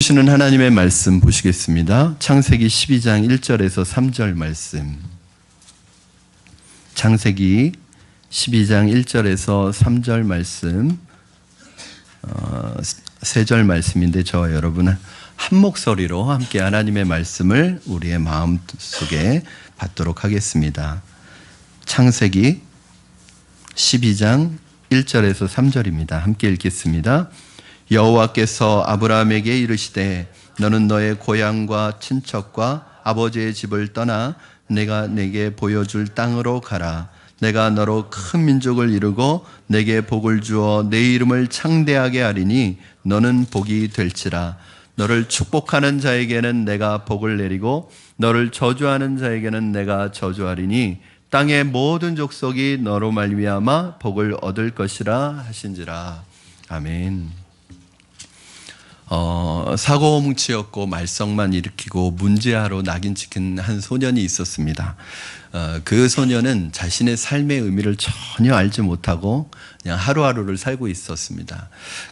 주시는 하나님의 말씀 보시겠습니다. 창세기 12장 1절에서 3절 말씀. 창세기 12장 1절에서 3절 말씀, 세 절 말씀인데 저와 여러분 한 목소리로 함께 하나님의 말씀을 우리의 마음속에 받도록 하겠습니다. 창세기 12장 1절에서 3절입니다. 함께 읽겠습니다. 여호와께서 아브라함에게 이르시되 너는 너의 고향과 친척과 아버지의 집을 떠나 내가 내게 보여줄 땅으로 가라. 내가 너로 큰 민족을 이루고 내게 복을 주어 내 이름을 창대하게 하리니 너는 복이 될지라. 너를 축복하는 자에게는 내가 복을 내리고 너를 저주하는 자에게는 내가 저주하리니 땅의 모든 족속이 너로 말미암아 복을 얻을 것이라 하신지라. 아멘. 사고뭉치였고 말썽만 일으키고 문제아로 낙인 찍힌 한 소년이 있었습니다. 그 소년은 자신의 삶의 의미를 전혀 알지 못하고 그냥 하루하루를 살고 있었습니다.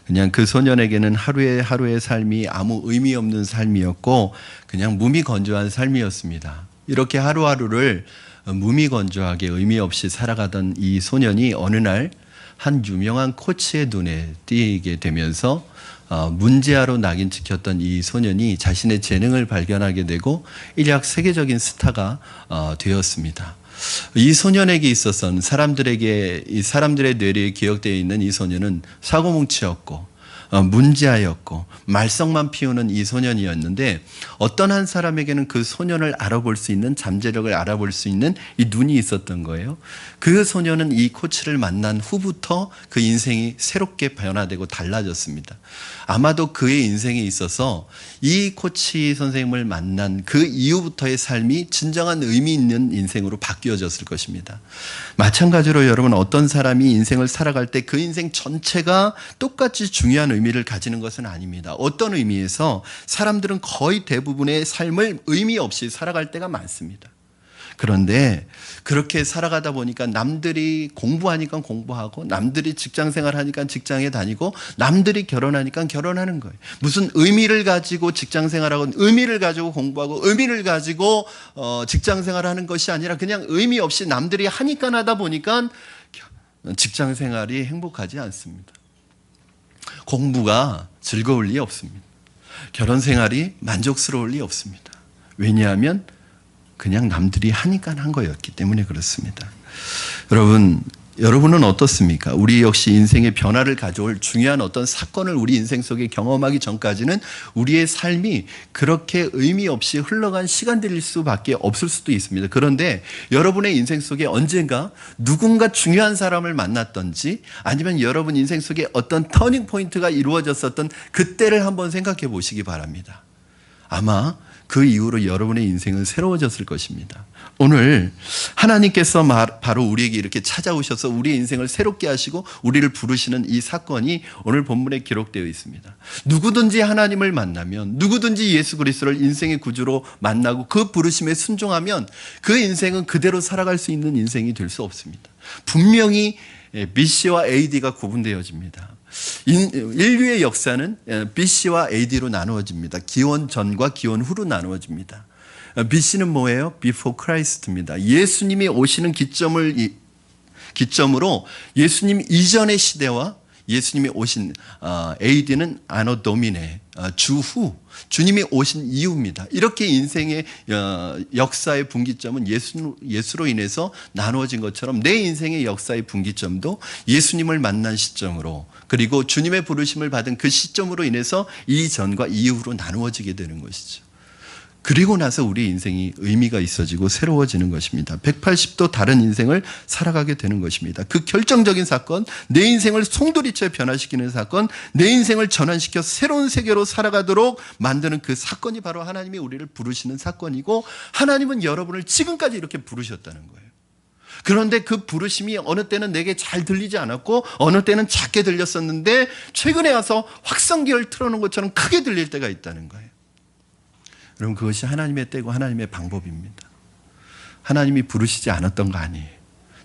그냥 그 소년에게는 하루의 삶이 아무 의미 없는 삶이었고 그냥 무미건조한 삶이었습니다. 이렇게 하루하루를 무미건조하게 의미 없이 살아가던 이 소년이 어느 날 한 유명한 코치의 눈에 띄게 되면서 문제아로 낙인 찍혔던 이 소년이 자신의 재능을 발견하게 되고 일약 세계적인 스타가 되었습니다. 이 소년에게 있어서는 사람들의 뇌리에 기억되어 있는 이 소년은 사고뭉치였고 문제아였고 말썽만 피우는 이 소년이었는데 어떤 한 사람에게는 그 소년을 알아볼 수 있는 잠재력을 알아볼 수 있는 이 눈이 있었던 거예요. 그 소년은 이 코치를 만난 후부터 그 인생이 새롭게 변화되고 달라졌습니다. 아마도 그의 인생에 있어서 이 코치 선생님을 만난 그 이후부터의 삶이 진정한 의미 있는 인생으로 바뀌어졌을 것입니다. 마찬가지로 여러분 어떤 사람이 인생을 살아갈 때 그 인생 전체가 똑같이 중요한 의미를 가지는 것은 아닙니다. 어떤 의미에서 사람들은 거의 대부분의 삶을 의미 없이 살아갈 때가 많습니다. 그런데 그렇게 살아가다 보니까 남들이 공부하니까 공부하고 남들이 직장생활 하니까 직장에 다니고 남들이 결혼하니까 결혼하는 거예요. 무슨 의미를 가지고 직장생활하고 의미를 가지고 공부하고 의미를 가지고 직장생활하는 것이 아니라 그냥 의미 없이 남들이 하니까 하다 보니까 직장생활이 행복하지 않습니다. 공부가 즐거울 리 없습니다. 결혼생활이 만족스러울 리 없습니다. 왜냐하면 그냥 남들이 하니까 한 거였기 때문에 그렇습니다. 여러분은 어떻습니까? 우리 역시 인생의 변화를 가져올 중요한 어떤 사건을 우리 인생 속에 경험하기 전까지는 우리의 삶이 그렇게 의미 없이 흘러간 시간들일 수밖에 없을 수도 있습니다. 그런데 여러분의 인생 속에 언젠가 누군가 중요한 사람을 만났던지 아니면 여러분 인생 속에 어떤 터닝 포인트가 이루어졌었던 그때를 한번 생각해 보시기 바랍니다. 아마 그 이후로 여러분의 인생은 새로워졌을 것입니다. 오늘 하나님께서 바로 우리에게 이렇게 찾아오셔서 우리의 인생을 새롭게 하시고 우리를 부르시는 이 사건이 오늘 본문에 기록되어 있습니다. 누구든지 하나님을 만나면 누구든지 예수 그리스도를 인생의 구주로 만나고 그 부르심에 순종하면 그 인생은 그대로 살아갈 수 있는 인생이 될 수 없습니다. 분명히 BC와 AD가 구분되어집니다. 인류의 역사는 BC와 AD로 나누어집니다. 기원 전과 기원 후로 나누어집니다. BC는 뭐예요? Before Christ입니다. 예수님이 오시는 기점으로 예수님 이전의 시대와 예수님이 오신 AD는 아노 도미네, 주후, 주님이 오신 이후입니다. 이렇게 인생의 역사의 분기점은 예수로 인해서 나누어진 것처럼 내 인생의 역사의 분기점도 예수님을 만난 시점으로 그리고 주님의 부르심을 받은 그 시점으로 인해서 이전과 이후로 나누어지게 되는 것이죠. 그리고 나서 우리 인생이 의미가 있어지고 새로워지는 것입니다. 180도 다른 인생을 살아가게 되는 것입니다. 그 결정적인 사건, 내 인생을 송두리째 변화시키는 사건, 내 인생을 전환시켜 새로운 세계로 살아가도록 만드는 그 사건이 바로 하나님이 우리를 부르시는 사건이고 하나님은 여러분을 지금까지 이렇게 부르셨다는 거예요. 그런데 그 부르심이 어느 때는 내게 잘 들리지 않았고 어느 때는 작게 들렸었는데 최근에 와서 확성기를 틀어놓은 것처럼 크게 들릴 때가 있다는 거예요. 여러분 그것이 하나님의 때고 하나님의 방법입니다. 하나님이 부르시지 않았던 거 아니에요.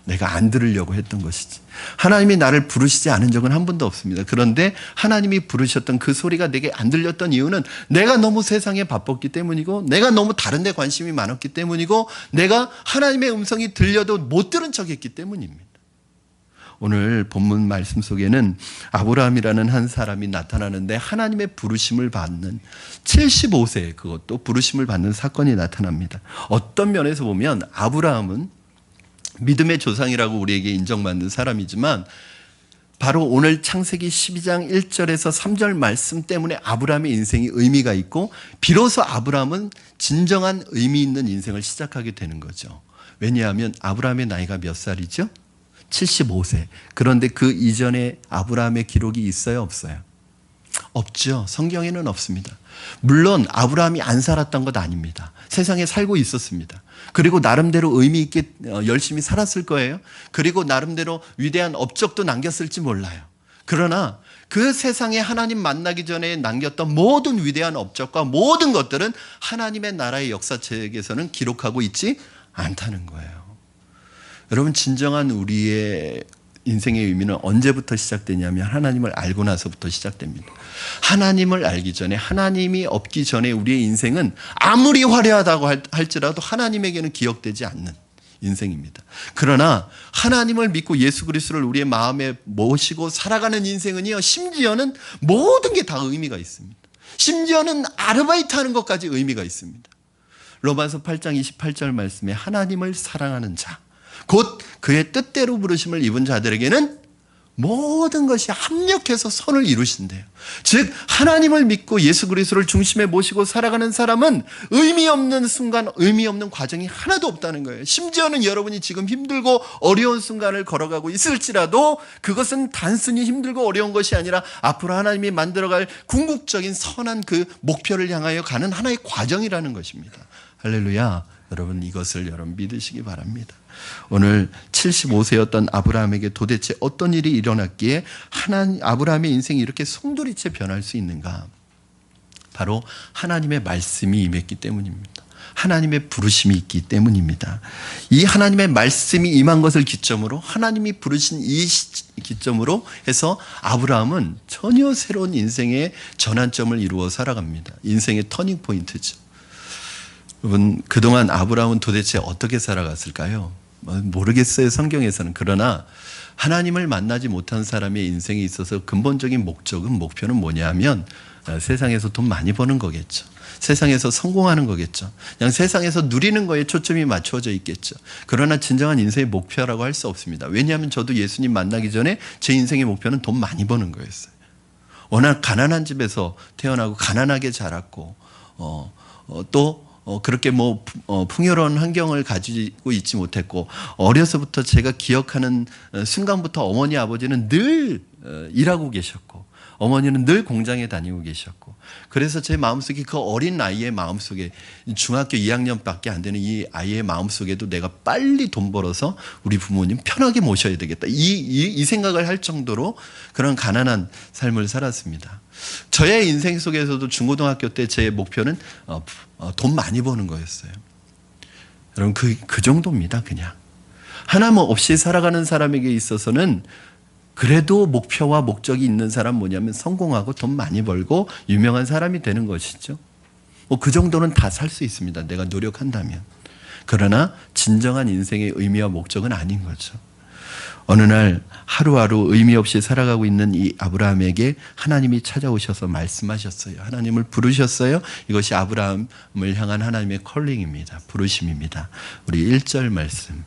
내가 안 들으려고 했던 것이지. 하나님이 나를 부르시지 않은 적은 한 번도 없습니다. 그런데 하나님이 부르셨던 그 소리가 내게 안 들렸던 이유는 내가 너무 세상에 바빴기 때문이고, 내가 너무 다른 데 관심이 많았기 때문이고, 내가 하나님의 음성이 들려도 못 들은 척했기 때문입니다. 오늘 본문 말씀 속에는 아브라함이라는 한 사람이 나타나는데 하나님의 부르심을 받는 75세, 그것도 부르심을 받는 사건이 나타납니다. 어떤 면에서 보면 아브라함은 믿음의 조상이라고 우리에게 인정받는 사람이지만, 바로 오늘 창세기 12장 1절에서 3절 말씀 때문에 아브라함의 인생이 의미가 있고, 비로소 아브라함은 진정한 의미 있는 인생을 시작하게 되는 거죠. 왜냐하면 아브라함의 나이가 몇 살이죠? 75세. 그런데 그 이전에 아브라함의 기록이 있어요, 없어요? 없죠. 성경에는 없습니다. 물론 아브라함이 안 살았던 것 아닙니다. 세상에 살고 있었습니다. 그리고 나름대로 의미 있게 열심히 살았을 거예요. 그리고 나름대로 위대한 업적도 남겼을지 몰라요. 그러나 그 세상에 하나님 만나기 전에 남겼던 모든 위대한 업적과 모든 것들은 하나님의 나라의 역사책에서는 기록하고 있지 않다는 거예요. 여러분, 진정한 우리의 인생의 의미는 언제부터 시작되냐면 하나님을 알고 나서부터 시작됩니다. 하나님을 알기 전에, 하나님이 없기 전에 우리의 인생은 아무리 화려하다고 할지라도 하나님에게는 기억되지 않는 인생입니다. 그러나 하나님을 믿고 예수 그리스도를 우리의 마음에 모시고 살아가는 인생은요, 심지어는 모든 게 다 의미가 있습니다. 심지어는 아르바이트하는 것까지 의미가 있습니다. 로마서 8장 28절 말씀에 하나님을 사랑하는 자, 곧 그의 뜻대로 부르심을 입은 자들에게는 모든 것이 합력해서 선을 이루신대요. 즉 하나님을 믿고 예수 그리스도를 중심에 모시고 살아가는 사람은 의미 없는 순간, 의미 없는 과정이 하나도 없다는 거예요. 심지어는 여러분이 지금 힘들고 어려운 순간을 걸어가고 있을지라도 그것은 단순히 힘들고 어려운 것이 아니라 앞으로 하나님이 만들어갈 궁극적인 선한 그 목표를 향하여 가는 하나의 과정이라는 것입니다. 할렐루야. 여러분, 이것을 여러분 믿으시기 바랍니다. 오늘 75세였던 아브라함에게 도대체 어떤 일이 일어났기에 아브라함의 인생이 이렇게 송두리째 변할 수 있는가? 바로 하나님의 말씀이 임했기 때문입니다. 하나님의 부르심이 있기 때문입니다. 이 하나님의 말씀이 임한 것을 기점으로, 하나님이 부르신 이 기점으로 해서 아브라함은 전혀 새로운 인생의 전환점을 이루어 살아갑니다. 인생의 터닝 포인트죠. 여러분, 그동안 아브라함은 도대체 어떻게 살아갔을까요? 모르겠어요, 성경에서는. 그러나 하나님을 만나지 못한 사람의 인생에 있어서 근본적인 목표는 뭐냐면 세상에서 돈 많이 버는 거겠죠. 세상에서 성공하는 거겠죠. 그냥 세상에서 누리는 거에 초점이 맞춰져 있겠죠. 그러나 진정한 인생의 목표라고 할 수 없습니다. 왜냐하면 저도 예수님 만나기 전에 제 인생의 목표는 돈 많이 버는 거였어요. 워낙 가난한 집에서 태어나고 가난하게 자랐고 또 그렇게 풍요로운 환경을 가지고 있지 못했고, 어려서부터 제가 기억하는 순간부터 어머니 아버지는 늘 일하고 계셨고, 어머니는 늘 공장에 다니고 계셨고, 그래서 제 마음속에 그 어린 아이의 마음속에, 중학교 2학년밖에 안 되는 이 아이의 마음속에도 내가 빨리 돈 벌어서 우리 부모님 편하게 모셔야 되겠다, 이 생각을 할 정도로 그런 가난한 삶을 살았습니다. 저의 인생 속에서도 중고등학교 때 제 목표는 돈 많이 버는 거였어요. 여러분, 그 정도입니다. 그냥 하나 없이 살아가는 사람에게 있어서는 그래도 목표와 목적이 있는 사람 뭐냐면 성공하고 돈 많이 벌고 유명한 사람이 되는 것이죠. 그 정도는 다 살 수 있습니다. 내가 노력한다면. 그러나 진정한 인생의 의미와 목적은 아닌 거죠. 어느 날 하루하루 의미 없이 살아가고 있는 이 아브라함에게 하나님이 찾아오셔서 말씀하셨어요. 하나님을 부르셨어요. 이것이 아브라함을 향한 하나님의 컬링입니다. 부르심입니다. 우리 1절 말씀,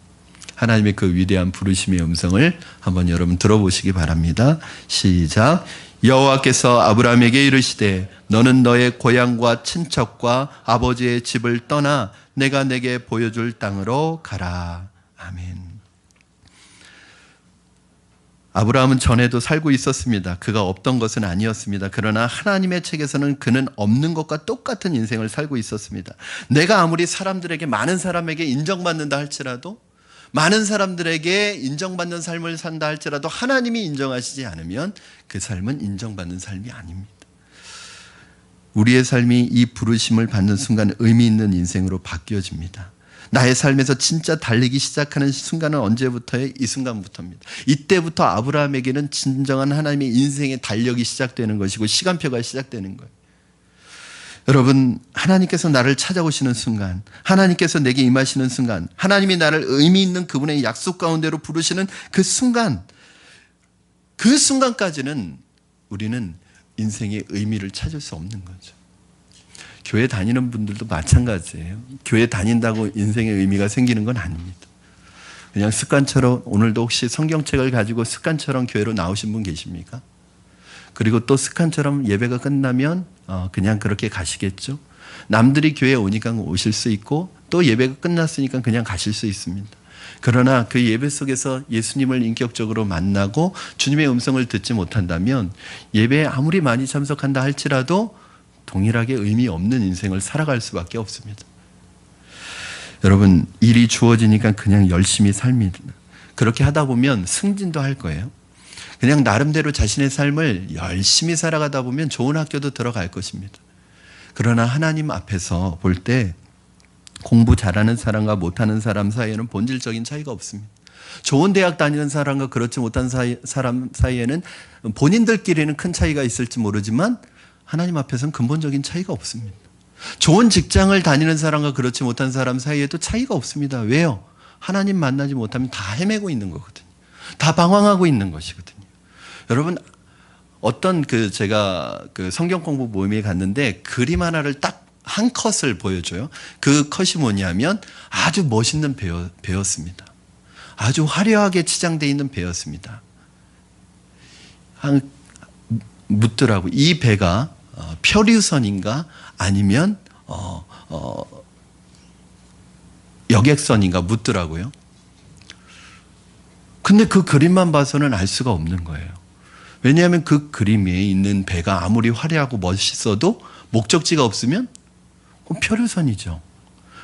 하나님의 그 위대한 부르심의 음성을 한번 여러분 들어보시기 바랍니다. 시작. 여호와께서 아브라함에게 이르시되 너는 너의 고향과 친척과 아버지의 집을 떠나 내가 내게 보여줄 땅으로 가라. 아멘. 아브라함은 전에도 살고 있었습니다. 그가 없던 것은 아니었습니다. 그러나 하나님의 책에서는 그는 없는 것과 똑같은 인생을 살고 있었습니다. 내가 아무리 많은 사람에게 인정받는다 할지라도, 많은 사람들에게 인정받는 삶을 산다 할지라도 하나님이 인정하시지 않으면 그 삶은 인정받는 삶이 아닙니다. 우리의 삶이 이 부르심을 받는 순간 의미 있는 인생으로 바뀌어집니다. 나의 삶에서 진짜 달리기 시작하는 순간은 언제부터예요? 이 순간부터입니다. 이때부터 아브라함에게는 진정한 하나님의 인생의 달력이 시작되는 것이고 시간표가 시작되는 거예요. 여러분, 하나님께서 나를 찾아오시는 순간, 하나님께서 내게 임하시는 순간, 하나님이 나를 의미 있는 그분의 약속 가운데로 부르시는 그 순간, 그 순간까지는 우리는 인생의 의미를 찾을 수 없는 거죠. 교회 다니는 분들도 마찬가지예요. 교회 다닌다고 인생의 의미가 생기는 건 아닙니다. 그냥 습관처럼, 오늘도 혹시 성경책을 가지고 습관처럼 교회로 나오신 분 계십니까? 그리고 또 습관처럼 예배가 끝나면 그냥 그렇게 가시겠죠. 남들이 교회에 오니까 오실 수 있고 또 예배가 끝났으니까 그냥 가실 수 있습니다. 그러나 그 예배 속에서 예수님을 인격적으로 만나고 주님의 음성을 듣지 못한다면 예배에 아무리 많이 참석한다 할지라도 동일하게 의미 없는 인생을 살아갈 수밖에 없습니다. 여러분, 일이 주어지니까 그냥 열심히 삽니다. 그렇게 하다 보면 승진도 할 거예요. 그냥 나름대로 자신의 삶을 열심히 살아가다 보면 좋은 학교도 들어갈 것입니다. 그러나 하나님 앞에서 볼 때 공부 잘하는 사람과 못하는 사람 사이에는 본질적인 차이가 없습니다. 좋은 대학 다니는 사람과 그렇지 못한 사람 사이에는 본인들끼리는 큰 차이가 있을지 모르지만 하나님 앞에서는 근본적인 차이가 없습니다. 좋은 직장을 다니는 사람과 그렇지 못한 사람 사이에도 차이가 없습니다. 왜요? 하나님 만나지 못하면 다 헤매고 있는 거거든요. 다 방황하고 있는 것이거든요. 여러분, 어떤 제가 성경 공부 모임에 갔는데 그림 하나를 딱 한 컷을 보여줘요. 그 컷이 뭐냐면 아주 멋있는 배였습니다. 아주 화려하게 치장되어 있는 배였습니다. 묻더라고. 이 배가 표류선인가 아니면 여객선인가 묻더라고요. 근데 그 그림만 봐서는 알 수가 없는 거예요. 왜냐하면 그 그림에 있는 배가 아무리 화려하고 멋있어도 목적지가 없으면 표류선이죠.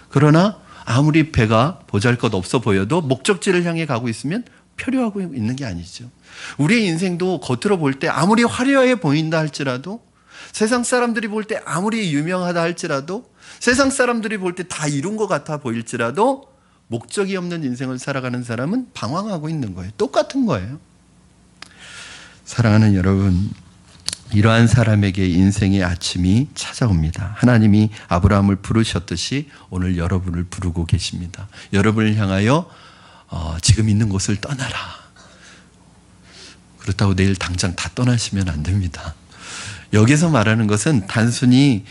그러나 아무리 배가 보잘것없어 보여도 목적지를 향해 가고 있으면 표류하고 있는 게 아니죠. 우리의 인생도 겉으로 볼 때 아무리 화려해 보인다 할지라도, 세상 사람들이 볼 때 아무리 유명하다 할지라도, 세상 사람들이 볼 때 다 이룬 것 같아 보일지라도 목적이 없는 인생을 살아가는 사람은 방황하고 있는 거예요. 똑같은 거예요. 사랑하는 여러분, 이러한 사람에게 인생의 아침이 찾아옵니다. 하나님이 아브라함을 부르셨듯이 오늘 여러분을 부르고 계십니다. 여러분을 향하여 지금 있는 곳을 떠나라. 그렇다고 내일 당장 다 떠나시면 안 됩니다. 여기서 말하는 것은 단순히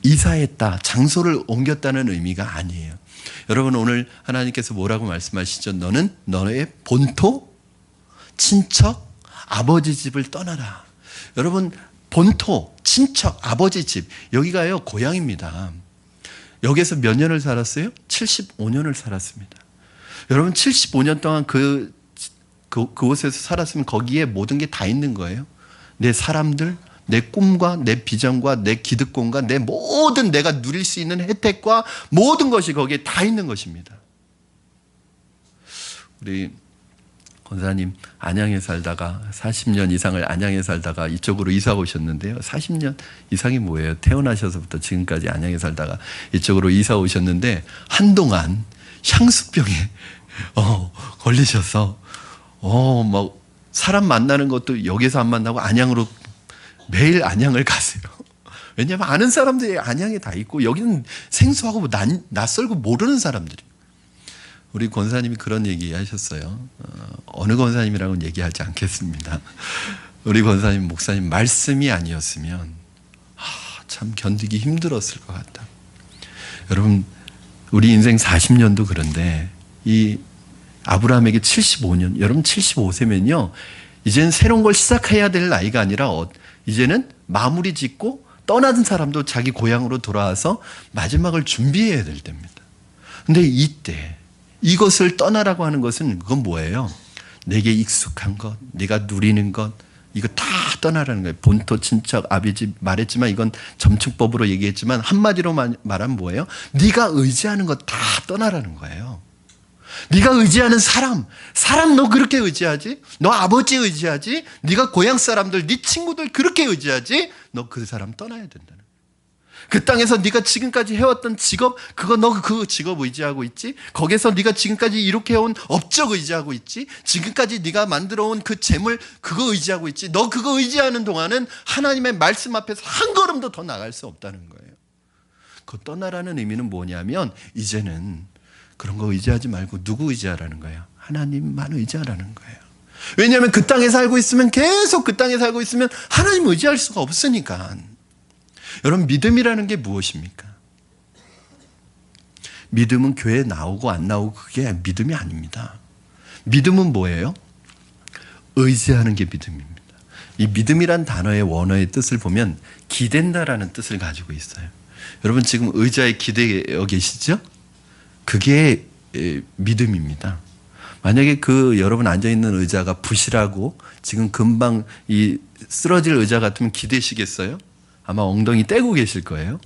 이사했다, 장소를 옮겼다는 의미가 아니에요. 여러분, 오늘 하나님께서 뭐라고 말씀하시죠? 너는 너의 본토, 친척, 아버지 집을 떠나라. 여러분, 본토, 친척, 아버지 집, 여기가요 고향입니다. 여기서 몇 년을 살았어요? 75년을 살았습니다. 여러분, 75년 동안 그곳에서 살았으면 거기에 모든 게 다 있는 거예요. 내 사람들, 내 꿈과 내 비전과 내 기득권과 내 모든 내가 누릴 수 있는 혜택과 모든 것이 거기에 다 있는 것입니다. 우리 권사님 안양에 살다가 40년 이상을 안양에 살다가 이쪽으로 이사 오셨는데요. 40년 이상이 뭐예요? 태어나셔서부터 지금까지 안양에 살다가 이쪽으로 이사 오셨는데 한동안 향수병에 걸리셔서 막 사람 만나는 것도 여기서 안 만나고 안양으로 매일 안양을 가세요. 왜냐하면 아는 사람들이 안양에 다 있고 여기는 생소하고 낯설고 모르는 사람들이. 우리 권사님이 그런 얘기 하셨어요. 어느 권사님이라고는 얘기하지 않겠습니다. 우리 권사님, 목사님 말씀이 아니었으면 참 견디기 힘들었을 것 같다. 여러분, 우리 인생 40년도 그런데 이 아브라함에게 75년, 여러분 75세면요 이제는 새로운 걸 시작해야 될 나이가 아니라 이제는 마무리 짓고 떠나는 사람도 자기 고향으로 돌아와서 마지막을 준비해야 될 때입니다. 근데 이때 이것을 떠나라고 하는 것은 그건 뭐예요? 내게 익숙한 것, 내가 누리는 것, 이거 다 떠나라는 거예요. 본토, 친척, 아비집 말했지만 이건 점층법으로 얘기했지만 한마디로 말하면 뭐예요? 네가 의지하는 것 다 떠나라는 거예요. 네가 의지하는 사람 너 그렇게 의지하지? 너 아버지 의지하지? 네가 고향 사람들, 네 친구들 그렇게 의지하지? 너 그 사람 떠나야 된다는 거예요. 그 땅에서 네가 지금까지 해왔던 직업, 그거 너 그 직업 의지하고 있지? 거기서 네가 지금까지 이렇게 해온 업적 의지하고 있지? 지금까지 네가 만들어온 그 재물, 그거 의지하고 있지? 너 그거 의지하는 동안은 하나님의 말씀 앞에서 한 걸음도 더 나갈 수 없다는 거예요. 그 떠나라는 의미는 뭐냐면 이제는 그런 거 의지하지 말고 누구 의지하라는 거예요? 하나님만 의지하라는 거예요. 왜냐하면 그 땅에 살고 있으면, 계속 그 땅에 살고 있으면 하나님 의지할 수가 없으니까. 여러분, 믿음이라는 게 무엇입니까? 믿음은 교회에 나오고 안 나오고 그게 믿음이 아닙니다. 믿음은 뭐예요? 의지하는 게 믿음입니다. 이 믿음이란 단어의 원어의 뜻을 보면 기댄다라는 뜻을 가지고 있어요. 여러분, 지금 의자에 기대어 계시죠? 그게 믿음입니다. 만약에 그 여러분 앉아있는 의자가 부실하고 지금 금방 이 쓰러질 의자 같으면 기대시겠어요? 아마 엉덩이 떼고 계실 거예요.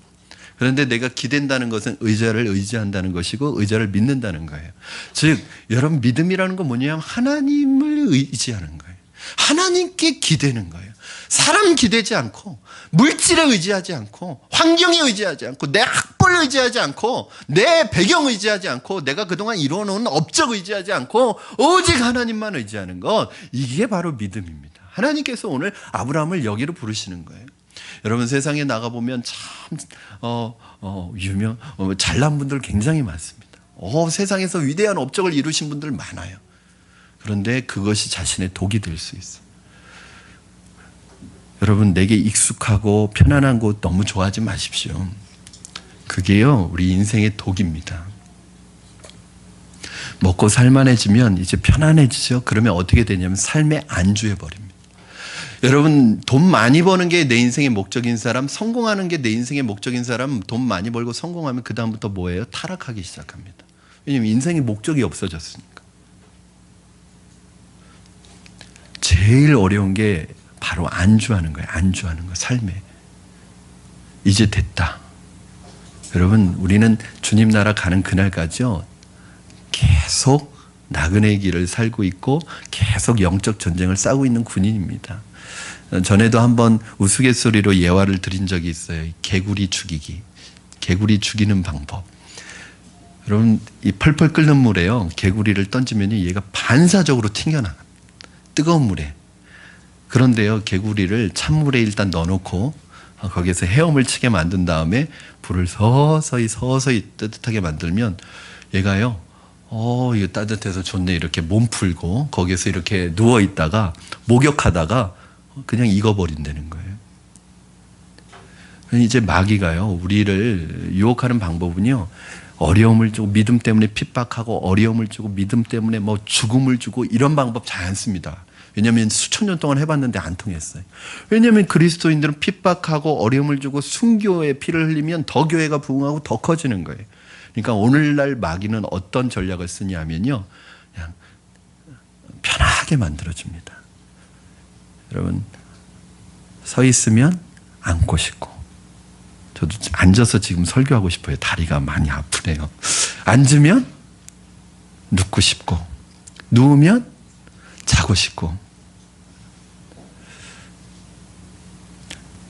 그런데 내가 기댄다는 것은 의자를 의지한다는 것이고 의자를 믿는다는 거예요. 즉 여러분, 믿음이라는 건 뭐냐면 하나님을 의지하는 거예요. 하나님께 기대는 거예요. 사람 기대지 않고, 물질에 의지하지 않고, 환경에 의지하지 않고, 내 학벌에 의지하지 않고, 내 배경 의지하지 않고, 내가 그동안 이루어놓은 업적 의지하지 않고 오직 하나님만 의지하는 것, 이게 바로 믿음입니다. 하나님께서 오늘 아브라함을 여기로 부르시는 거예요. 여러분, 세상에 나가보면 참 잘난 분들 굉장히 많습니다. 세상에서 위대한 업적을 이루신 분들 많아요. 그런데 그것이 자신의 독이 될 수 있어요. 여러분, 내게 익숙하고 편안한 곳 너무 좋아하지 마십시오. 그게요, 우리 인생의 독입니다. 먹고 살만해지면 이제 편안해지죠. 그러면 어떻게 되냐면 삶에 안주해버립니다. 여러분, 돈 많이 버는 게 내 인생의 목적인 사람, 성공하는 게 내 인생의 목적인 사람, 돈 많이 벌고 성공하면 그 다음부터 뭐예요? 타락하기 시작합니다. 왜냐하면 인생의 목적이 없어졌으니까. 제일 어려운 게 바로 안주하는 거예요. 안주하는 거, 삶에. 이제 됐다. 여러분, 우리는 주님 나라 가는 그날까지요, 계속 나그네의 길을 살고 있고 계속 영적 전쟁을 싸우고 있는 군인입니다. 전에도 한번 우스갯소리로 예화를 드린 적이 있어요. 개구리 죽이기. 개구리 죽이는 방법. 여러분, 이 펄펄 끓는 물에요, 개구리를 던지면 얘가 반사적으로 튕겨나갑니다. 뜨거운 물에. 그런데요, 개구리를 찬물에 일단 넣어놓고 거기에서 헤엄을 치게 만든 다음에 불을 서서히 따뜻하게 만들면 얘가요, 이거 따뜻해서 좋네, 이렇게 몸 풀고 거기에서 이렇게 누워 있다가 목욕하다가 그냥 익어버린다는 거예요. 이제 마귀가요, 우리를 유혹하는 방법은요, 어려움을 주고 믿음 때문에 핍박하고, 어려움을 주고 믿음 때문에 뭐 죽음을 주고, 이런 방법 잘 안 씁니다. 왜냐하면 수천 년 동안 해봤는데 안 통했어요. 왜냐하면 그리스도인들은 핍박하고 어려움을 주고 순교의 피를 흘리면 더 교회가 부흥하고 더 커지는 거예요. 그러니까 오늘날 마귀는 어떤 전략을 쓰냐면요, 그냥 편하게 만들어줍니다. 여러분, 서 있으면 앉고 싶고, 저도 앉아서 지금 설교하고 싶어요. 다리가 많이 아프네요. 앉으면 눕고 싶고, 누우면 자고 싶고.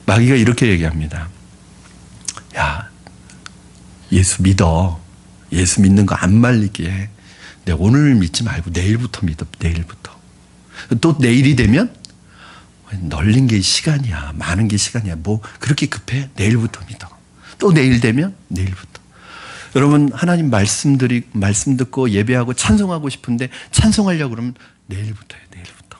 마귀가 이렇게 얘기합니다. 야, 예수 믿어. 예수 믿는 거 안 말리게 해. 내가 오늘 믿지 말고 내일부터 믿어. 내일부터. 또 내일이 되면 널린 게 시간이야. 많은 게 시간이야. 뭐 그렇게 급해? 내일부터 믿어. 또 내일 되면 내일부터. 여러분, 하나님 말씀 듣고 예배하고 찬송하고 싶은데 찬송하려고 그러면 내일부터 해. 내일부터.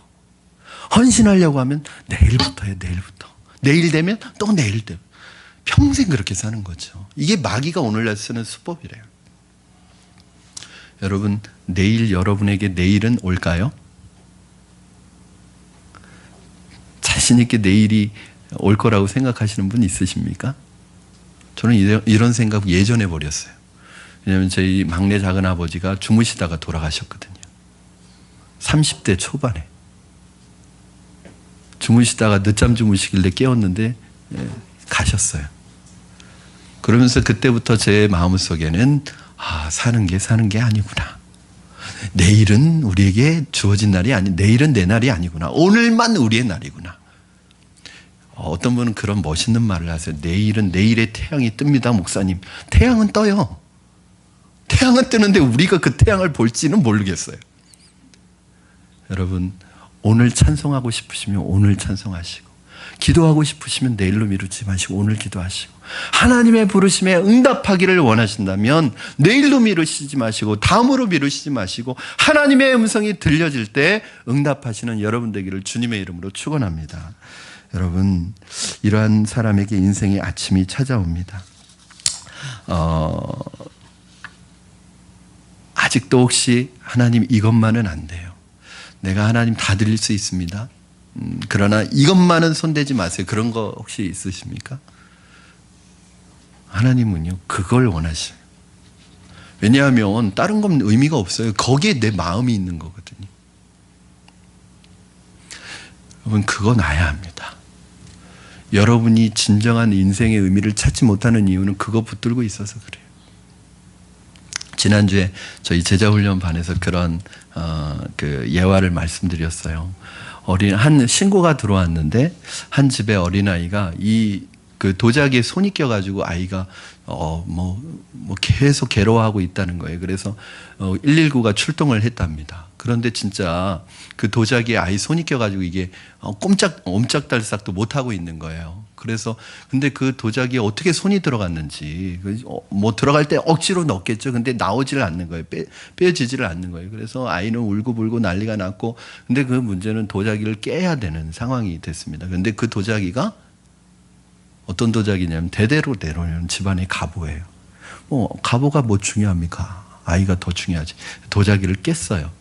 헌신하려고 하면 내일부터 해. 내일부터. 내일 되면 또 내일 되면. 평생 그렇게 사는 거죠. 이게 마귀가 오늘날 쓰는 수법이래요. 여러분, 내일 여러분에게 내일은 올까요? 자신 있게 내일이 올 거라고 생각하시는 분 있으십니까? 저는 이런 생각 예전에 버렸어요. 왜냐하면 저희 막내 작은 아버지가 주무시다가 돌아가셨거든요. 30대 초반에. 주무시다가 늦잠 주무시길래 깨웠는데 가셨어요. 그러면서 그때부터 제 마음속에는 사는 게 아니구나. 내일은 우리에게 주어진 날이 내일은 내 날이 아니구나. 오늘만 우리의 날이구나. 어떤 분은 그런 멋있는 말을 하세요. 내일은 내일의 태양이 뜹니다, 목사님. 태양은 떠요. 태양은 뜨는데 우리가 그 태양을 볼지는 모르겠어요. 여러분, 오늘 찬송하고 싶으시면 오늘 찬송하시고, 기도하고 싶으시면 내일로 미루지 마시고 오늘 기도하시고, 하나님의 부르심에 응답하기를 원하신다면 내일로 미루시지 마시고 다음으로 미루시지 마시고 하나님의 음성이 들려질 때 응답하시는 여러분 되기를 주님의 이름으로 축원합니다. 여러분, 이러한 사람에게 인생의 아침이 찾아옵니다. 아직도 혹시 하나님 이것만은 안 돼요. 내가 하나님 다 드릴 수 있습니다. 그러나 이것만은 손대지 마세요. 그런 거 혹시 있으십니까? 하나님은요, 그걸 원하셔요. 왜냐하면 다른 건 의미가 없어요. 거기에 내 마음이 있는 거거든요. 여러분, 그거 놔야 합니다. 여러분이 진정한 인생의 의미를 찾지 못하는 이유는 그거 붙들고 있어서 그래요. 지난주에 저희 제자훈련반에서 그런 그 예화를 말씀드렸어요. 한 신고가 들어왔는데 한 집에 어린아이가 그 도자기에 손이 껴가지고 아이가 계속 괴로워하고 있다는 거예요. 그래서 119가 출동을 했답니다. 그런데 진짜 그 도자기에 아이 손이 껴가지고 이게 옴짝달싹도 못하고 있는 거예요. 그래서 근데 그 도자기에 어떻게 손이 들어갔는지 들어갈 때 억지로 넣었겠죠. 근데 나오지를 않는 거예요. 빼지지를 않는 거예요. 그래서 아이는 울고불고 난리가 났고, 근데 그 문제는 도자기를 깨야 되는 상황이 됐습니다. 근데 그 도자기가 어떤 도자기냐면 대대로 내려오는 집안의 가보예요. 가보가 뭐 중요합니까? 아이가 더 중요하지. 도자기를 깼어요.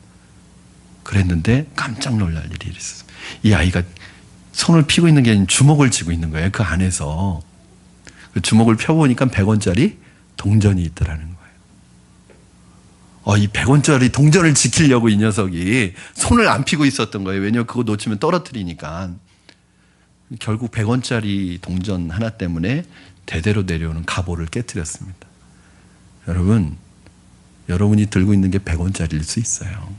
그랬는데 깜짝 놀랄 일이 있었어요. 이 아이가 손을 피고 있는 게 아니라 주먹을 쥐고 있는 거예요. 그 안에서. 그 주먹을 펴보니까 100원짜리 동전이 있더라는 거예요. 이 100원짜리 동전을 지키려고 이 녀석이 손을 안 피고 있었던 거예요. 왜냐하면 그거 놓치면 떨어뜨리니까. 결국 100원짜리 동전 하나 때문에 대대로 내려오는 가보를 깨뜨렸습니다. 여러분, 여러분이 들고 있는 게 100원짜리일 수 있어요.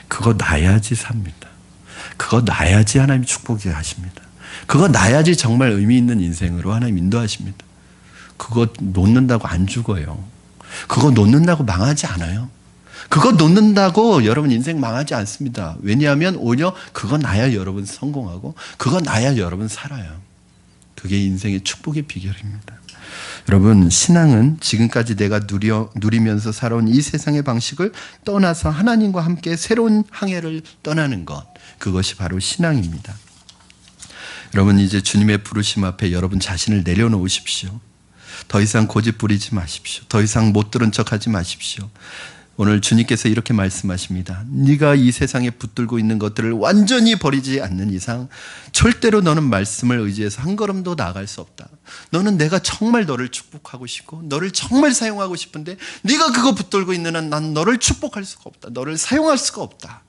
그거 놔야지 삽니다. 그거 놔야지 하나님 축복이 하십니다. 그거 놔야지 정말 의미 있는 인생으로 하나님 인도하십니다. 그거 놓는다고 안 죽어요. 그거 놓는다고 망하지 않아요. 그거 놓는다고 여러분 인생 망하지 않습니다. 왜냐하면 오히려 그거 놔야 여러분 성공하고 그거 놔야 여러분 살아요. 그게 인생의 축복의 비결입니다. 여러분, 신앙은 지금까지 내가 누리면서 살아온 이 세상의 방식을 떠나서 하나님과 함께 새로운 항해를 떠나는 것, 그것이 바로 신앙입니다. 여러분, 이제 주님의 부르심 앞에 여러분 자신을 내려놓으십시오. 더 이상 고집 부리지 마십시오. 더 이상 못 들은 척하지 마십시오. 오늘 주님께서 이렇게 말씀하십니다. 네가 이 세상에 붙들고 있는 것들을 완전히 버리지 않는 이상 절대로 너는 말씀을 의지해서 한 걸음도 나아갈 수 없다. 너는 내가 정말 너를 축복하고 싶고 너를 정말 사용하고 싶은데 네가 그거 붙들고 있는 한 난 너를 축복할 수가 없다. 너를 사용할 수가 없다.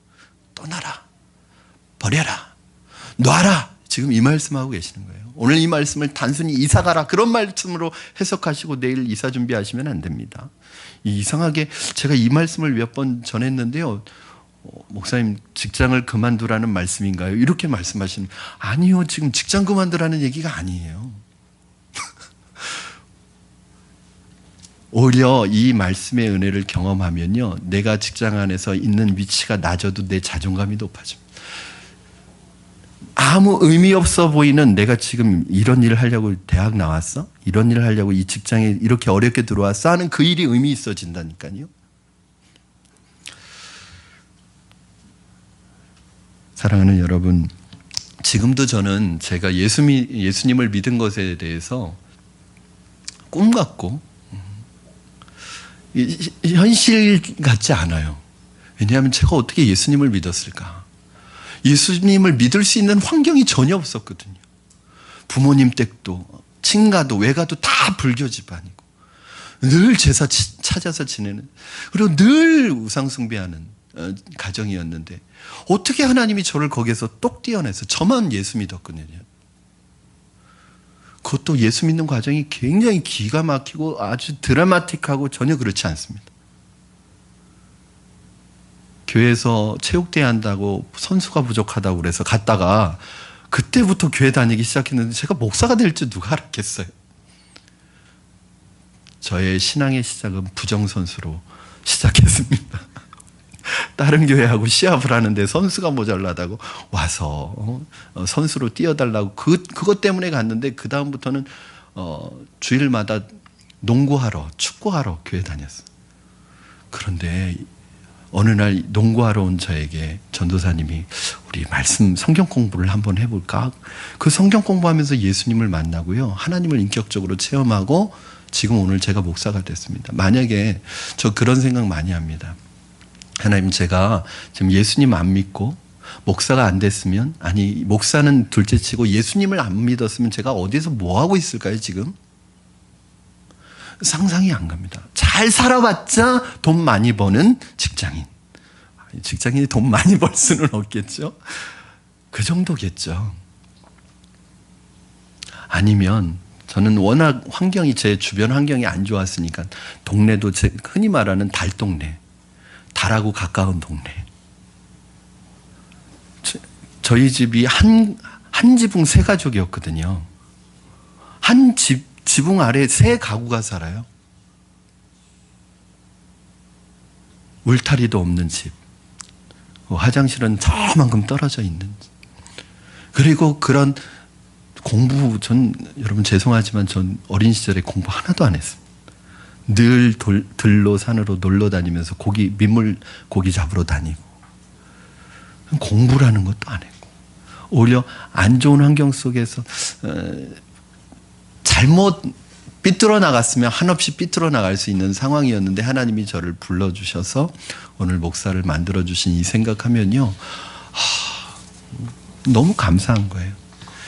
떠나라. 버려라. 놔라. 지금 이 말씀하고 계시는 거예요. 오늘 이 말씀을 단순히 이사 가라 그런 말씀으로 해석하시고 내일 이사 준비하시면 안 됩니다. 이상하게 제가 이 말씀을 몇 번 전했는데요. 목사님, 직장을 그만두라는 말씀인가요? 이렇게 말씀하시는. 아니요, 지금 직장 그만두라는 얘기가 아니에요. 오히려 이 말씀의 은혜를 경험하면요, 내가 직장 안에서 있는 위치가 낮아도 내 자존감이 높아집니다. 아무 의미 없어 보이는 내가 지금 이런 일을 하려고 대학 나왔어? 이런 일을 하려고 이 직장에 이렇게 어렵게 들어왔어? 하는 그 일이 의미 있어진다니까요. 사랑하는 여러분, 지금도 저는 제가 예수님을 믿은 것에 대해서 꿈 같고 현실 같지 않아요. 왜냐하면 제가 어떻게 예수님을 믿었을까? 예수님을 믿을 수 있는 환경이 전혀 없었거든요. 부모님 댁도 친가도 외가도 다 불교 집안이고 늘 제사 찾아서 지내는, 그리고 늘 우상 숭배하는 가정이었는데 어떻게 하나님이 저를 거기에서 똑 떼어내서 저만 예수 믿었거든요. 그것도 예수 믿는 과정이 굉장히 기가 막히고 아주 드라마틱하고 전혀 그렇지 않습니다. 교회에서 체육대회 한다고 선수가 부족하다고 그래서 갔다가 그때부터 교회 다니기 시작했는데 제가 목사가 될 줄 누가 알았겠어요. 저의 신앙의 시작은 부정선수로 시작했습니다. 다른 교회하고 시합을 하는데 선수가 모자라다고 와서 선수로 뛰어달라고 그것 때문에 갔는데 그 다음부터는 주일마다 농구하러 축구하러 교회 다녔어요. 그런데 어느 날 농구하러 온 저에게 전도사님이 우리 말씀 성경 공부를 한번 해볼까? 그 성경 공부하면서 예수님을 만나고요. 하나님을 인격적으로 체험하고 지금 오늘 제가 목사가 됐습니다. 만약에 저 그런 생각 많이 합니다. 하나님, 제가 지금 예수님 안 믿고 목사가 안 됐으면, 아니 목사는 둘째치고 예수님을 안 믿었으면 제가 어디서 뭐 하고 있을까요 지금? 상상이 안 갑니다. 잘 살아봤자 돈 많이 버는 직장인. 직장인이 돈 많이 벌 수는 없겠죠. 그 정도겠죠. 아니면 저는 워낙 환경이, 제 주변 환경이 안 좋았으니까 동네도 흔히 말하는 달동네, 달하고 가까운 동네. 저희 집이 한 지붕 세 가족이었거든요. 지붕 아래 세 가구가 살아요. 울타리도 없는 집, 화장실은 저만큼 떨어져 있는 집. 그리고 그런 공부, 여러분 죄송하지만 전 어린 시절에 공부 하나도 안 했습니다. 늘 들로 산으로 놀러 다니면서 민물 고기 잡으러 다니고, 공부라는 것도 안 했고, 오히려 안 좋은 환경 속에서 잘못 삐뚤어 나갔으면 한없이 삐뚤어 나갈 수 있는 상황이었는데 하나님이 저를 불러주셔서 오늘 목사를 만들어주신 이 생각하면요, 너무 감사한 거예요.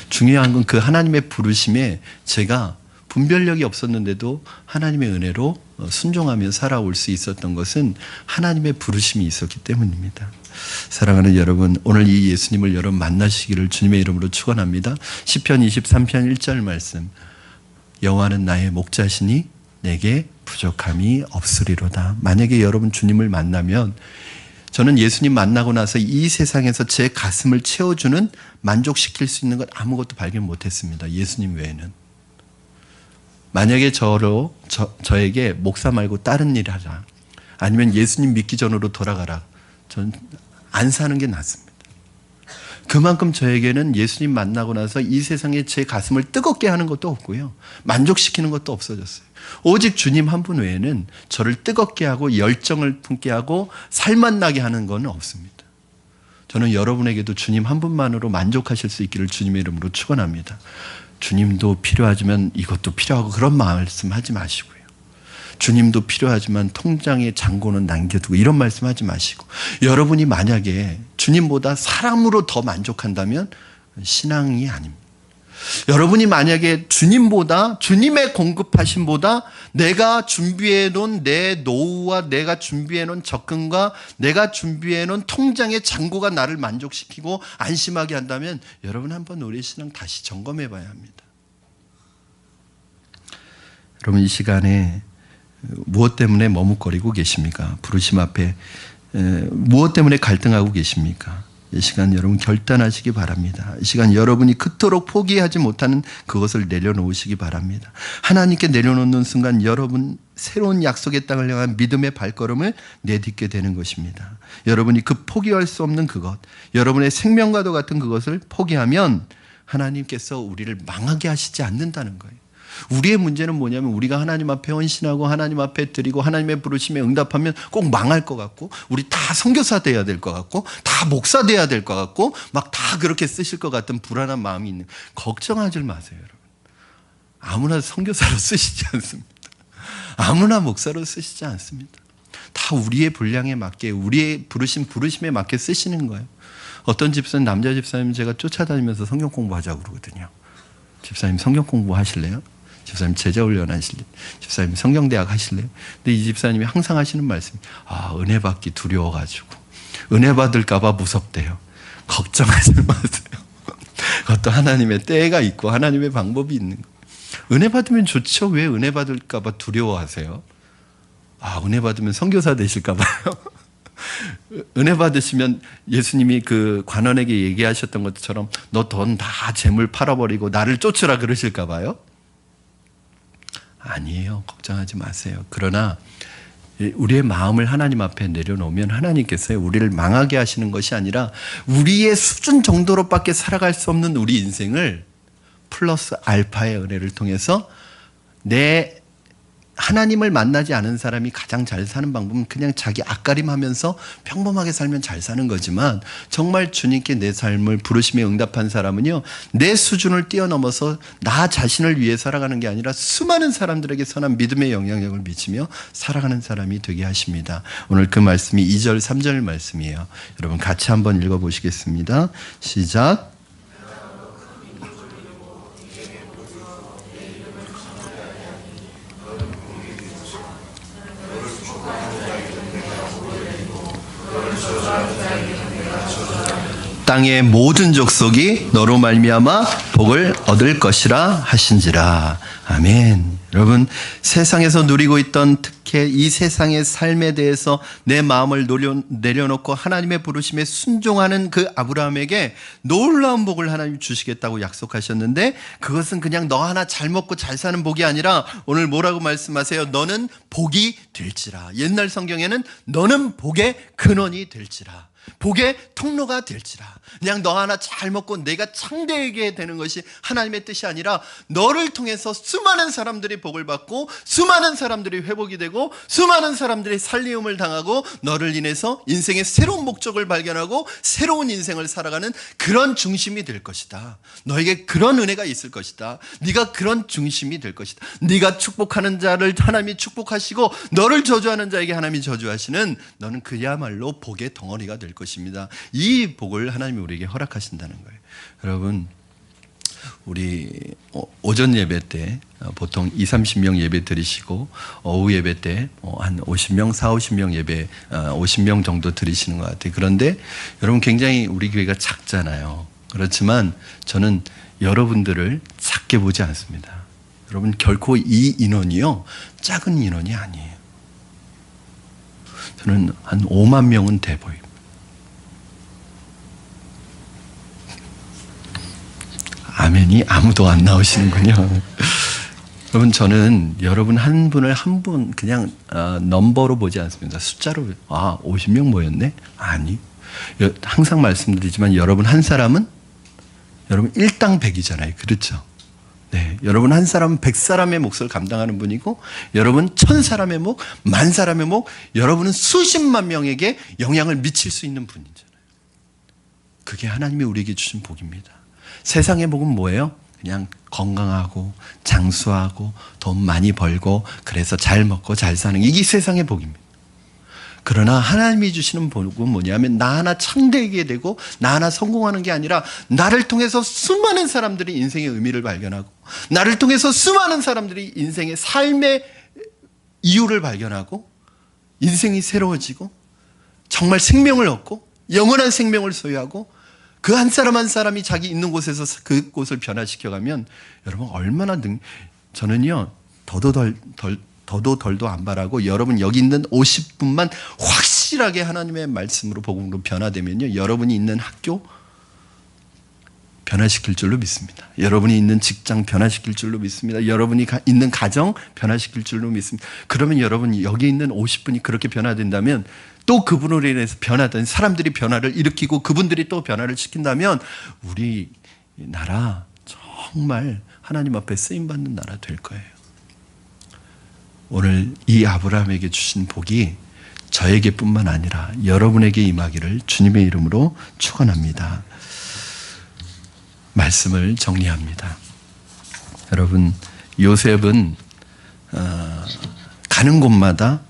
중요한 건 그 하나님의 부르심에 제가 분별력이 없었는데도 하나님의 은혜로 순종하며 살아올 수 있었던 것은 하나님의 부르심이 있었기 때문입니다. 사랑하는 여러분, 오늘 이 예수님을 여러분 만나시기를 주님의 이름으로 축원합니다. 시편 23편 1절 말씀, 여호와는 나의 목자시니 내게 부족함이 없으리로다. 만약에 여러분 주님을 만나면, 저는 예수님 만나고 나서 이 세상에서 제 가슴을 채워주는, 만족시킬 수 있는 것 아무것도 발견 못했습니다. 예수님 외에는. 만약에 저에게 목사 말고 다른 일 하라, 아니면 예수님 믿기 전으로 돌아가라, 전 안 사는 게 낫습니다. 그만큼 저에게는 예수님 만나고 나서 이 세상에 제 가슴을 뜨겁게 하는 것도 없고요, 만족시키는 것도 없어졌어요. 오직 주님 한 분 외에는 저를 뜨겁게 하고 열정을 품게 하고 살맛 나게 하는 건 없습니다. 저는 여러분에게도 주님 한 분만으로 만족하실 수 있기를 주님의 이름으로 축원합니다. 주님도 필요하지만 이것도 필요하고 그런 말씀하지 마시고요. 주님도 필요하지만 통장에 잔고는 남겨두고 이런 말씀하지 마시고, 여러분이 만약에 주님보다 사람으로 더 만족한다면 신앙이 아닙니다. 여러분이 만약에 주님보다, 주님의 공급하심보다 내가 준비해 놓은 내 노후와 내가 준비해 놓은 적금과 내가 준비해 놓은 통장의 잔고가 나를 만족시키고 안심하게 한다면 여러분 한번 우리 신앙 다시 점검해 봐야 합니다. 여러분, 이 시간에 무엇 때문에 머뭇거리고 계십니까? 부르심 앞에 무엇 때문에 갈등하고 계십니까? 이 시간 여러분 결단하시기 바랍니다. 이 시간 여러분이 그토록 포기하지 못하는 그것을 내려놓으시기 바랍니다. 하나님께 내려놓는 순간 여러분 새로운 약속의 땅을 향한 믿음의 발걸음을 내딛게 되는 것입니다. 여러분이 그 포기할 수 없는 그것, 여러분의 생명과도 같은 그것을 포기하면 하나님께서 우리를 망하게 하시지 않는다는 거예요. 우리의 문제는 뭐냐면, 우리가 하나님 앞에 헌신하고 하나님 앞에 드리고 하나님의 부르심에 응답하면 꼭 망할 것 같고, 우리 다 선교사 돼야 될 것 같고, 다 목사 돼야 될 것 같고, 막 다 그렇게 쓰실 것 같은 불안한 마음이 있는, 걱정하지 마세요. 여러분, 아무나 선교사로 쓰시지 않습니다. 아무나 목사로 쓰시지 않습니다. 다 우리의 분량에 맞게, 우리의 부르심에 맞게 쓰시는 거예요. 어떤 집사님, 남자 집사님 제가 쫓아다니면서 성경 공부하자고 그러거든요. 집사님 성경 공부 하실래요? 집사님 제자훈련 하실래요? 집사님 성경대학 하실래요? 근데 이 집사님이 항상 하시는 말씀이, 은혜 받기 두려워가지고, 은혜 받을까봐 무섭대요. 걱정하지 마세요. 그것도 하나님의 때가 있고 하나님의 방법이 있는 거예요. 은혜 받으면 좋죠. 왜 은혜 받을까봐 두려워하세요? 은혜 받으면 선교사 되실까봐요. 은혜 받으시면 예수님이 그 관원에게 얘기하셨던 것처럼 너 돈 다 재물 팔아버리고 나를 쫓으라 그러실까 봐요? 아니에요. 걱정하지 마세요. 그러나 우리의 마음을 하나님 앞에 내려놓으면 하나님께서 우리를 망하게 하시는 것이 아니라 우리의 수준 정도로밖에 살아갈 수 없는 우리 인생을 플러스 알파의 은혜를 통해서 하나님을 만나지 않은 사람이 가장 잘 사는 방법은 그냥 자기 앞가림하면서 평범하게 살면 잘 사는 거지만 정말 주님께 내 삶을 부르심에 응답한 사람은요, 내 수준을 뛰어넘어서 나 자신을 위해 살아가는 게 아니라 수많은 사람들에게 선한 믿음의 영향력을 미치며 살아가는 사람이 되게 하십니다. 오늘 그 말씀이 2절 3절 말씀이에요. 여러분 같이 한번 읽어보시겠습니다. 시작. 땅의 모든 족속이 너로 말미암아 복을 얻을 것이라 하신지라. 아멘. 여러분, 세상에서 누리고 있던 특히 이 세상의 삶에 대해서 내 마음을 내려놓고 하나님의 부르심에 순종하는 그 아브라함에게 놀라운 복을 하나님 주시겠다고 약속하셨는데, 그것은 그냥 너 하나 잘 먹고 잘 사는 복이 아니라 오늘 뭐라고 말씀하세요? 너는 복이 될지라. 옛날 성경에는 너는 복의 근원이 될지라, 복의 통로가 될지라. 그냥 너 하나 잘 먹고 내가 창대하게 되는 것이 하나님의 뜻이 아니라 너를 통해서 수많은 사람들이 복을 받고 수많은 사람들이 회복이 되고 수많은 사람들이 살리움을 당하고 너를 인해서 인생의 새로운 목적을 발견하고 새로운 인생을 살아가는 그런 중심이 될 것이다. 너에게 그런 은혜가 있을 것이다. 네가 그런 중심이 될 것이다. 네가 축복하는 자를 하나님이 축복하시고 너를 저주하는 자에게 하나님이 저주하시는, 너는 그야말로 복의 덩어리가 될 것입니다. 이 복을 하나님이 우리에게 허락하신다는 거예요. 여러분, 우리 오전 예배 때 보통 20-30명 예배 드리시고 오후 예배 때 한 50명, 40-50명 예배 50명 정도 드리시는 것 같아요. 그런데 여러분, 굉장히 우리 교회가 작잖아요. 그렇지만 저는 여러분들을 작게 보지 않습니다. 여러분, 결코 이 인원이요 작은 인원이 아니에요. 저는 한 5만 명은 돼 보입니다. 아멘이 아무도 안 나오시는군요. 여러분, 저는 여러분 한 분을 한 분 그냥 넘버로 보지 않습니다. 숫자로 50명 모였네? 아니, 항상 말씀드리지만 여러분 한 사람은 여러분 1당 100이잖아요. 그렇죠? 네, 여러분 한 사람은 100사람의 몫을 감당하는 분이고 여러분 1000사람의 몫, 10,000사람의 몫, 여러분은 수십만 명에게 영향을 미칠 수 있는 분이잖아요. 그게 하나님이 우리에게 주신 복입니다. 세상의 복은 뭐예요? 그냥 건강하고 장수하고 돈 많이 벌고 그래서 잘 먹고 잘 사는 게, 이게 세상의 복입니다. 그러나 하나님이 주시는 복은 뭐냐면 나 하나 창대하게 되고 나 하나 성공하는 게 아니라 나를 통해서 수많은 사람들이 인생의 의미를 발견하고 나를 통해서 수많은 사람들이 인생의 삶의 이유를 발견하고 인생이 새로워지고 정말 생명을 얻고 영원한 생명을 소유하고 그 한 사람 한 사람이 자기 있는 곳에서 그곳을 변화시켜가면 여러분 얼마나 저는요 더도 덜도 안 바라고 여러분 여기 있는 50분만 확실하게 하나님의 말씀으로 복음으로 변화되면요, 여러분이 있는 학교 변화시킬 줄로 믿습니다. 여러분이 있는 직장 변화시킬 줄로 믿습니다. 여러분이 있는 가정 변화시킬 줄로 믿습니다. 그러면 여러분 여기 있는 50분이 그렇게 변화된다면 또 그분으로 인해서 변화된 사람들이 변화를 일으키고 그분들이 또 변화를 시킨다면 우리 나라 정말 하나님 앞에 쓰임받는 나라 될 거예요. 오늘 이 아브라함에게 주신 복이 저에게뿐만 아니라 여러분에게 임하기를 주님의 이름으로 축원합니다. 말씀을 정리합니다. 여러분, 요셉은 가는 곳마다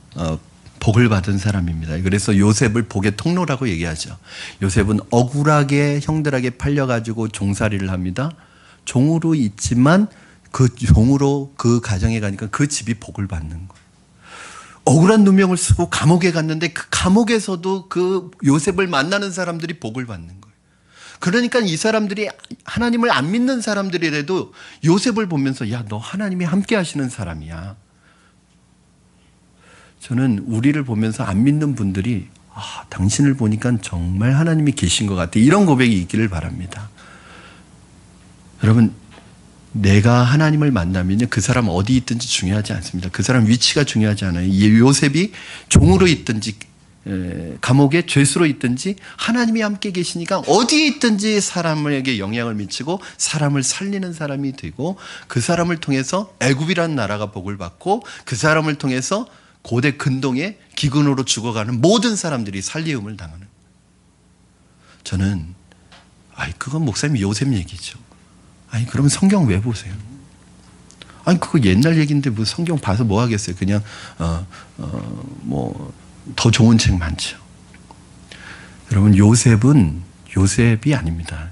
복을 받은 사람입니다. 그래서 요셉을 복의 통로라고 얘기하죠. 요셉은 억울하게 형들에게 팔려가지고 종살이를 합니다. 종으로 있지만 그 종으로 그 가정에 가니까 그 집이 복을 받는 거예요. 억울한 누명을 쓰고 감옥에 갔는데 그 감옥에서도 그 요셉을 만나는 사람들이 복을 받는 거예요. 그러니까 이 사람들이 하나님을 안 믿는 사람들이라도 요셉을 보면서 야, 너 하나님이 함께 하시는 사람이야. 저는 우리를 보면서 안 믿는 분들이 당신을 보니까 정말 하나님이 계신 것 같아. 이런 고백이 있기를 바랍니다. 여러분, 내가 하나님을 만나면요, 그 사람 어디 있든지 중요하지 않습니다. 그 사람 위치가 중요하지 않아요. 요셉이 종으로 있든지 감옥에 죄수로 있든지 하나님이 함께 계시니까 어디에 있든지 사람에게 영향을 미치고 사람을 살리는 사람이 되고, 그 사람을 통해서 애굽이라는 나라가 복을 받고, 그 사람을 통해서 고대 근동에 기근으로 죽어가는 모든 사람들이 살리움을 당하는. 저는 그건 목사님 요셉 얘기죠. 그럼 성경 왜 보세요? 그거 옛날 얘기인데 뭐 성경 봐서 뭐 하겠어요? 그냥 더 좋은 책 많죠. 여러분, 요셉은 요셉이 아닙니다.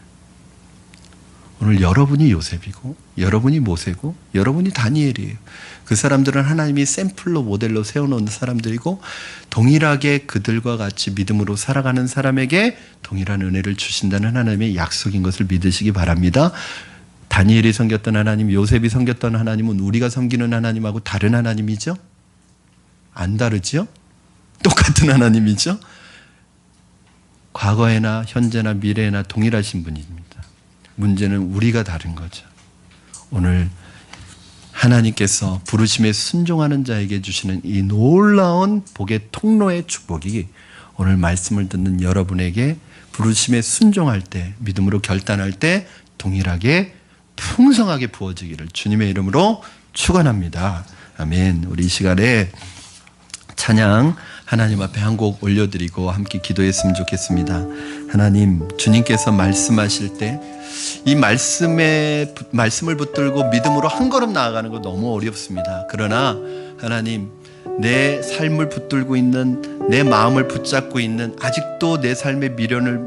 오늘 여러분이 요셉이고, 여러분이 모세고, 여러분이 다니엘이에요. 그 사람들은 하나님이 샘플로 모델로 세워놓은 사람들이고, 동일하게 그들과 같이 믿음으로 살아가는 사람에게 동일한 은혜를 주신다는 하나님의 약속인 것을 믿으시기 바랍니다. 다니엘이 섬겼던 하나님, 요셉이 섬겼던 하나님은 우리가 섬기는 하나님하고 다른 하나님이죠? 안 다르죠? 똑같은 하나님이죠? 과거에나 현재나 미래에나 동일하신 분입니다. 문제는 우리가 다른 거죠. 오늘 하나님께서 부르심에 순종하는 자에게 주시는 이 놀라운 복의 통로의 축복이 오늘 말씀을 듣는 여러분에게 부르심에 순종할 때, 믿음으로 결단할 때 동일하게 풍성하게 부어지기를 주님의 이름으로 축원합니다. 아멘. 우리 이 시간에 찬양 하나님 앞에 한 곡 올려드리고 함께 기도했으면 좋겠습니다. 하나님, 주님께서 말씀하실 때 이 말씀을 붙들고 믿음으로 한 걸음 나아가는 거 너무 어렵습니다. 그러나 하나님, 내 삶을 붙들고 있는, 내 마음을 붙잡고 있는, 아직도 내 삶의 미련을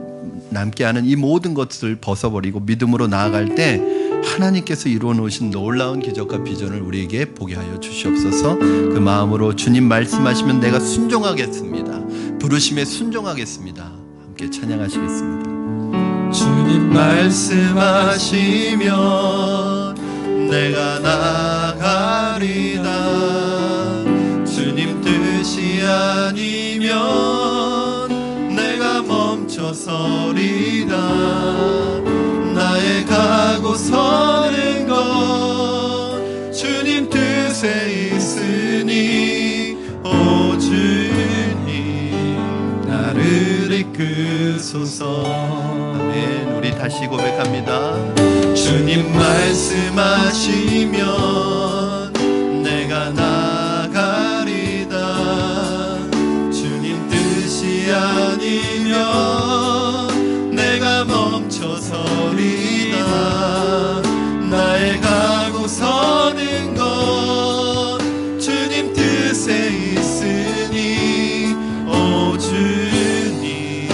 남게 하는 이 모든 것을 벗어버리고 믿음으로 나아갈 때 하나님께서 이루어 놓으신 놀라운 기적과 비전을 우리에게 보게 하여 주시옵소서. 그 마음으로 주님 말씀하시면 내가 순종하겠습니다. 부르심에 순종하겠습니다. 함께 찬양하시겠습니다. 주님 말씀하시면 내가 나가리다. 주님 뜻이 아니면 내가 멈춰서리다. 나의 가고 서는 것 주님 뜻에 있으니, 오 주님 나를 이끄소서. 아멘. 우리 다시 고백합니다. 주님 말씀하시면 내가 나가리다. 주님 뜻이 아니면 내가 멈춰서리다. 나의 가고 서는 것 주님 뜻에 있으니, 오 주님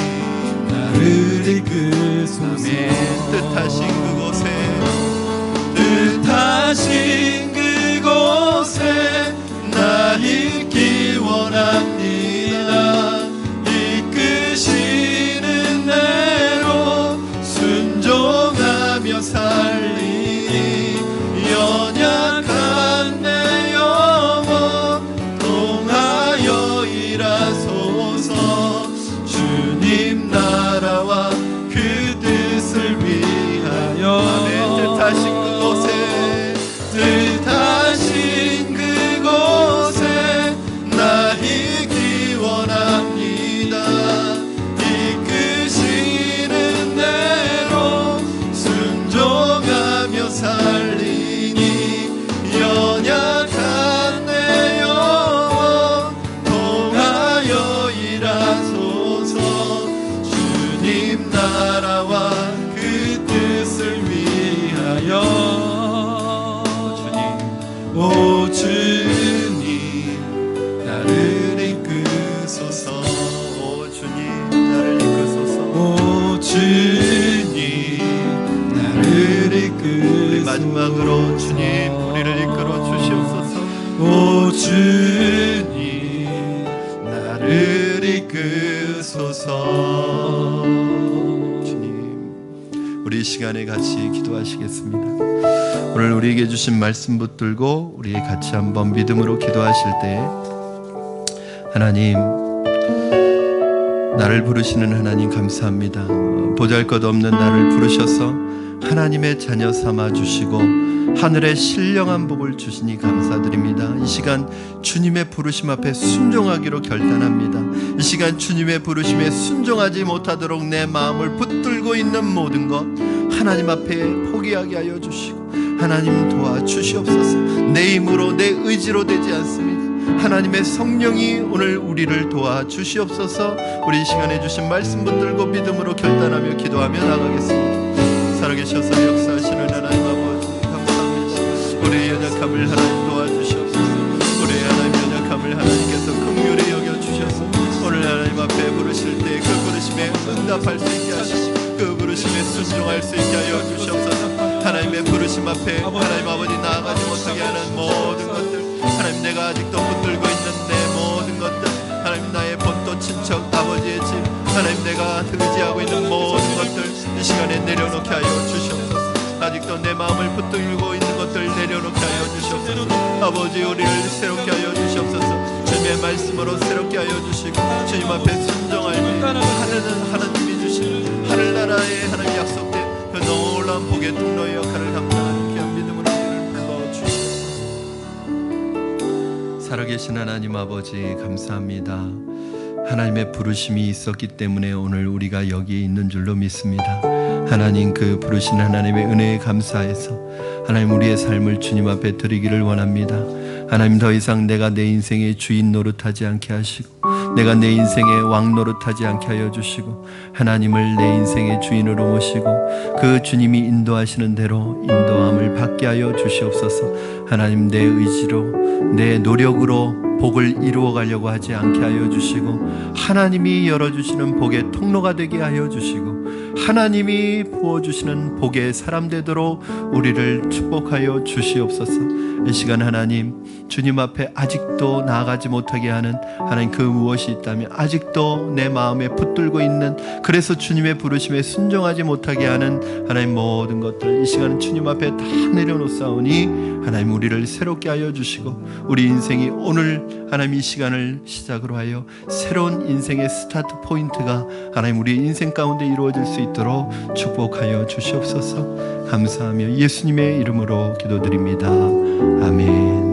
나를 이끄소서. 뜻하신 그곳에 나 있기 원합니다. 이끄시는 대로 순종하며 살리니, 연약한 내 영혼 통하여 일하소서. 주님 나라와 그 뜻을 위하여. 아멘. 뜻하신 그곳에 나 있기 원합니다. 이끄시는 대로 순종하며 살리니, 연약한 내 영혼 통하여 일하소서. 주님 나라와 그 뜻을 위하여. 오 주님 나를 이끄소서. 오 주님 나를 이끄소서. 오 주님 나를 이끄소서. 우리 마지막으로 주님 우리를 이끌어 주시옵소서. 오 주님 나를 이끄소서. 주님, 우리 이 시간에 같이 기도하시겠습니다. 오늘 우리에게 주신 말씀 붙들고 우리 같이 한번 믿음으로 기도하실 때, 하나님, 나를 부르시는 하나님 감사합니다. 보잘것없는 나를 부르셔서 하나님의 자녀 삼아 주시고 하늘의 신령한 복을 주시니 감사드립니다. 이 시간 주님의 부르심 앞에 순종하기로 결단합니다. 이 시간 주님의 부르심에 순종하지 못하도록 내 마음을 붙들고 있는 모든 것 하나님 앞에 포기하게 하여 주시고 하나님 도와주시옵소서. 내 힘으로 내 의지로 되지 않습니다. 하나님의 성령이 오늘 우리를 도와주시옵소서. 우리 이 시간에 주신 말씀 붙들고 믿음으로 결단하며 기도하며 나가겠습니다. 살아계셔서 역사하시는 하나님 아버지 감사합니다. 우리의 연약함을 하나님 도와주시옵소서. 우리의 하나님 연약함을 하나님께서 긍휼히 여겨주셔서 오늘 하나님 앞에 부르실 때 그 부르심에 응답할 수 있게 하시고 그 부르심에 순종할 수 있게 하여 주시옵소서. 하나님의 부르심 앞에 하나님 아버지 나아가지 못하게 하는 모든 것들 하나님 내가 아직도 붙들고 있는 내 모든 것들 하나님 나의 본토 친척 아버지의 집 하나님 내가 의지하고 있는 모든 것들 이 시간에 내려놓게 하여 주시옵소서. 아직도 내 마음을 붙들고 있는 것들 내려놓게 하여 주시옵소서. 아버지 우리를 새롭게 하여 주시옵소서. 주님의 말씀으로 새롭게 하여 주시고 주님 앞에 순종할 때 하나님이 주신 하늘나라의 하나님 약속된 그 놀라운 복의 통로의 역할을 감당하는 귀한 믿음으로 우리를 불러주시옵소서. 살아계신 하나님 아버지 감사합니다. 하나님의 부르심이 있었기 때문에 오늘 우리가 여기에 있는 줄로 믿습니다. 하나님 그 부르신 하나님의 은혜에 감사해서 하나님 우리의 삶을 주님 앞에 드리기를 원합니다. 하나님 더 이상 내가 내 인생의 주인 노릇하지 않게 하시고 내가 내 인생의 왕 노릇하지 않게 하여 주시고 하나님을 내 인생의 주인으로 모시고 그 주님이 인도하시는 대로 인도함을 받게 하여 주시옵소서. 하나님 내 의지로 내 노력으로 복을 이루어 가려고 하지 않게 하여 주시고 하나님이 열어주시는 복의 통로가 되게 하여 주시고 하나님이 부어주시는 복의 사람 되도록 우리를 축복하여 주시옵소서. 이 시간 하나님 주님 앞에 아직도 나아가지 못하게 하는 하나님 그 무엇이 있다면 아직도 내 마음에 붙들고 있는 그래서 주님의 부르심에 순종하지 못하게 하는 하나님 모든 것들 이 시간은 주님 앞에 다 내려놓사오니 하나님 우리를 새롭게 하여 주시고 우리 인생이 오늘 하나님 이 시간을 시작으로 하여 새로운 인생의 스타트 포인트가 하나님 우리의 인생 가운데 이루어질 수 있도록 축복하여 주시옵소서. 감사하며 예수님의 이름으로 기도드립니다. 아멘.